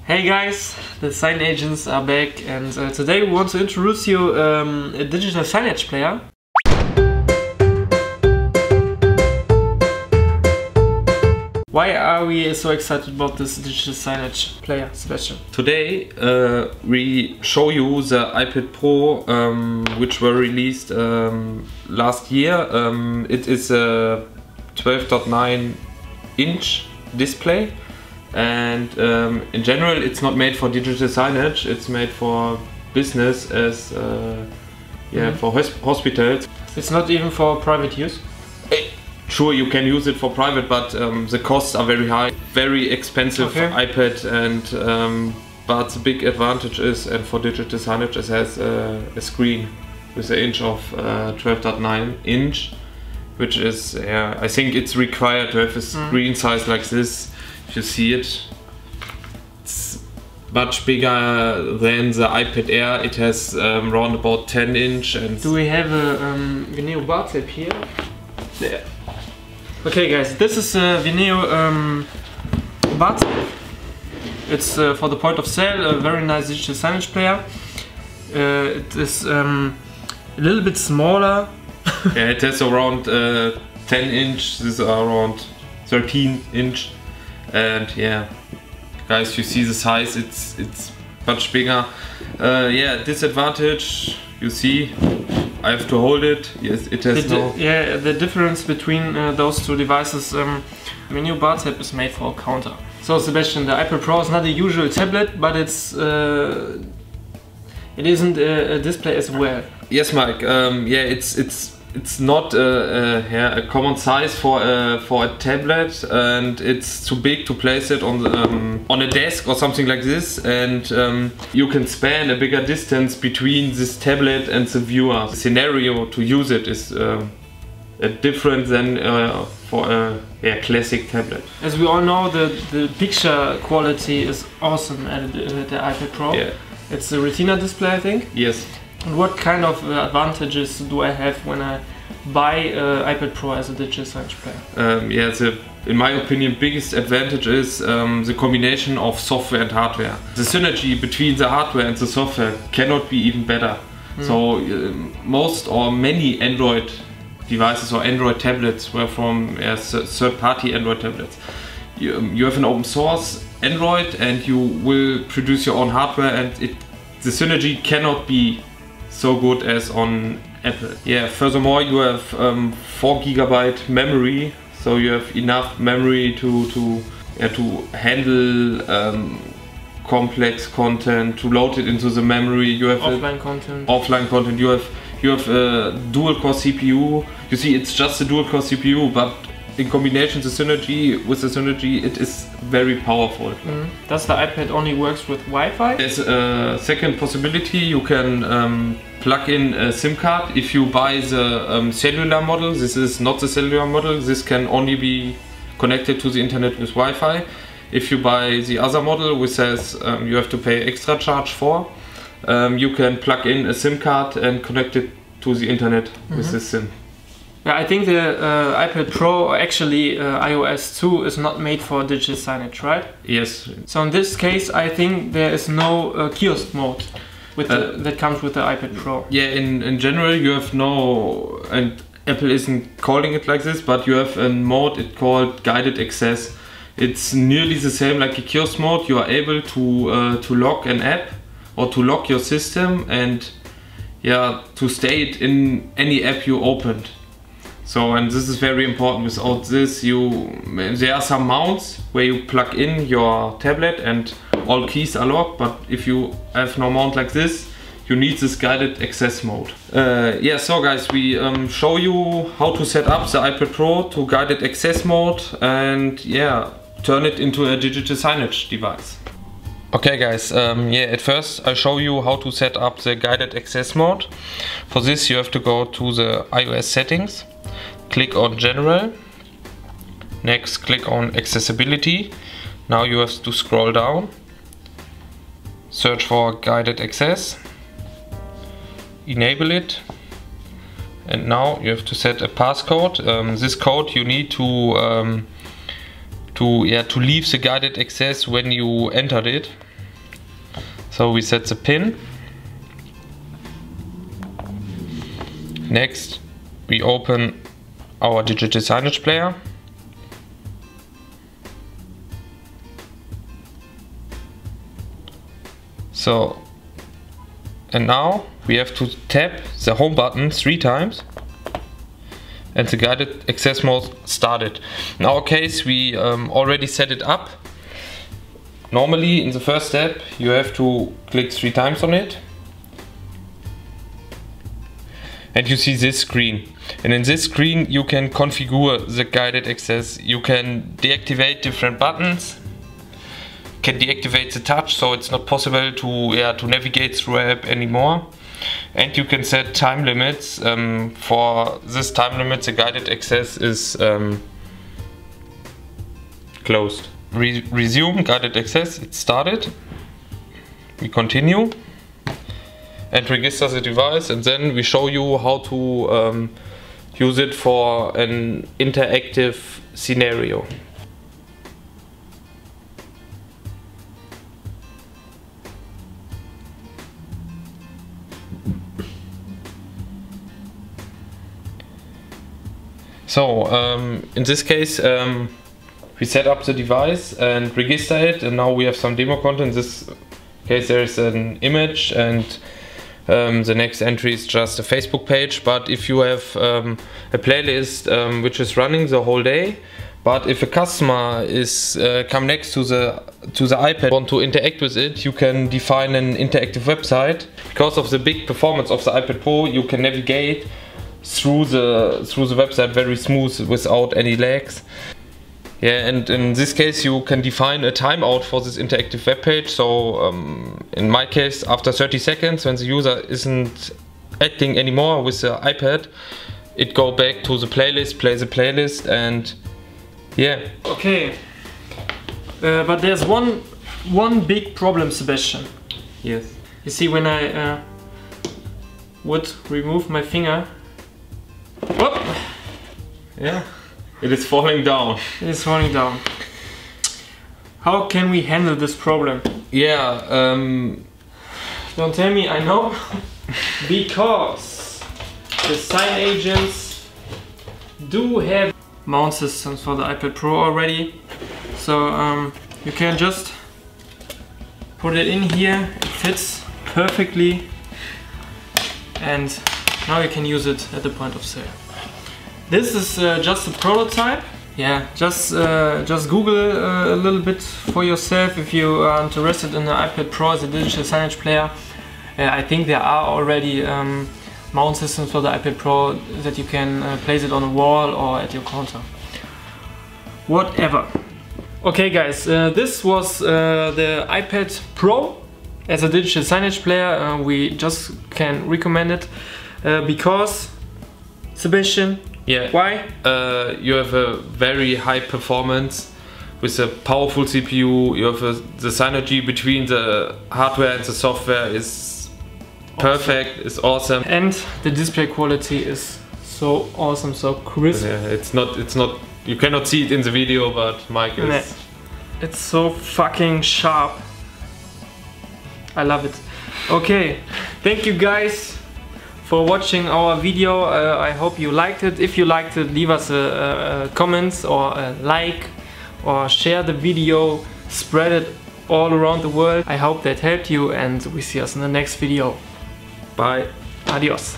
Hey guys, the sign agents are back, and today we want to introduce you a digital signage player. Why are we so excited about this digital signage player, Sebastian? Today we show you the iPad Pro which were released last year. It is a 12.9 inch display, and in general it's not made for digital signage, it's made for business as for hospitals. It's not even for private use? Sure, you can use it for private, but the costs are very high, very expensive iPad, and but the big advantage is, and for digital signage, it has a screen with an inch of 12.9 inch, which is, I think it's required to have a screen size like this. If you see it, it's much bigger than the iPad Air. It has around about 10 inch. And do we have a viewneo bar tab here? Yeah. Okay guys, this is a viewneo bar tab. It's for the point of sale, a very nice digital signage player. It is a little bit smaller. Yeah, it has around 10 inch, this is around 13 inch. And yeah, guys, you see the size, it's much bigger. Disadvantage, you see, I have to hold it. Yes, it has the difference between those two devices, viewneo bar tab is made for a counter. So Sebastian, the iPad Pro is not a usual tablet, but it isn't a display as well. Yes, Mike. It's not a common size for a tablet, and it's too big to place it on a desk or something like this, and you can span a bigger distance between this tablet and the viewer. The scenario to use it is different than for a classic tablet. As we all know, the picture quality is awesome at the iPad Pro. Yeah. It's a Retina display, I think. Yes. And what kind of advantages do I have when I buy iPad Pro as a digital signage player? In my opinion, biggest advantage is the combination of software and hardware. The synergy between the hardware and the software cannot be even better. So most or many Android devices or Android tablets were from third-party Android tablets. You have an open source Android and you will produce your own hardware, and the synergy cannot be so good as on Apple. Yeah, furthermore, you have 4 GB memory, so you have enough memory to handle complex content, to load it into the memory. You have offline content. Offline content. You have a dual core CPU. You see, it's just a dual core CPU, but in combination with the synergy, it is very powerful. Does the iPad only works with Wi-Fi? There's a second possibility. You can plug in a SIM card. If you buy the cellular model, this is not the cellular model. This can only be connected to the internet with Wi-Fi. If you buy the other model, which says you have to pay extra charge for, you can plug in a SIM card and connect it to the internet with this SIM. Yeah, I think the iPad Pro, or actually iOS 2, is not made for digital signage, right? Yes. So in this case, I think there is no kiosk mode with that comes with the iPad Pro. Yeah, in general you have no, and Apple isn't calling it like this, but you have a mode it's called guided access. It's nearly the same like a kiosk mode. You are able to lock an app or to lock your system and to stay it in any app you opened. So, and this is very important. Without this, there are some mounts where you plug in your tablet and all keys are locked, but if you have no mount like this, you need this guided access mode. So guys, we show you how to set up the iPad Pro to guided access mode and turn it into a digital signage device. Okay guys, at first I show you how to set up the guided access mode. For this you have to go to the iOS settings, click on General, next click on Accessibility. Now you have to scroll down, search for guided access, enable it, and now you have to set a passcode. This code you need to leave the guided access when you entered it. So we set the pin. Next, we open our Digital Signage Player. So, and now we have to tap the home button 3 times and the guided access mode started. In our case, we already set it up. Normally, in the first step, you have to click 3 times on it. And you see this screen. And in this screen, you can configure the guided access. You can deactivate different buttons. Can deactivate the touch, so it's not possible to navigate through an app anymore. And you can set time limits. For this time limit, the guided access is closed. Resume guided access. It started. We continue and register the device, and then we show you how to use it for an interactive scenario. So in this case we set up the device and register it, and now we have some demo content. In this case there is an image, and the next entry is just a Facebook page. But if you have a playlist which is running the whole day, but if a customer is come next to the iPad, want to interact with it, you can define an interactive website. Because of the big performance of the iPad Pro, you can navigate through the website very smooth without any lags. Yeah, and in this case you can define a timeout for this interactive web page. So in my case, after 30 seconds, when the user isn't acting anymore with the iPad, it go back to the playlist, play the playlist, and yeah. Okay, but there's one big problem, Sebastian. Yes. You see, when I would remove my finger, whoop! Yeah, it is falling down. It is falling down. How can we handle this problem? Yeah, don't tell me I know. Because the signagents do have mount systems for the iPad Pro already. So you can just put it in here, it fits perfectly, and now you can use it at the point of sale. This is just a prototype. Yeah, just Google a little bit for yourself if you are interested in the iPad Pro as a digital signage player. I think there are already mount systems for the iPad Pro that you can place it on a wall or at your counter. Whatever. Okay guys, this was the iPad Pro as a digital signage player. We just can recommend it because, Sebastian, yeah. Why? You have a very high performance with a powerful CPU. You have the synergy between the hardware and the software is perfect. It's awesome, and the display quality is so awesome, so crisp. Yeah, it's not. You cannot see it in the video, but Mike is. Nah. It's so fucking sharp. I love it. Okay, thank you guys for watching our video. I hope you liked it. If you liked it, leave us a comment or a like, or share the video, spread it all around the world. I hope that helped you, and we see us in the next video. Bye. Adios.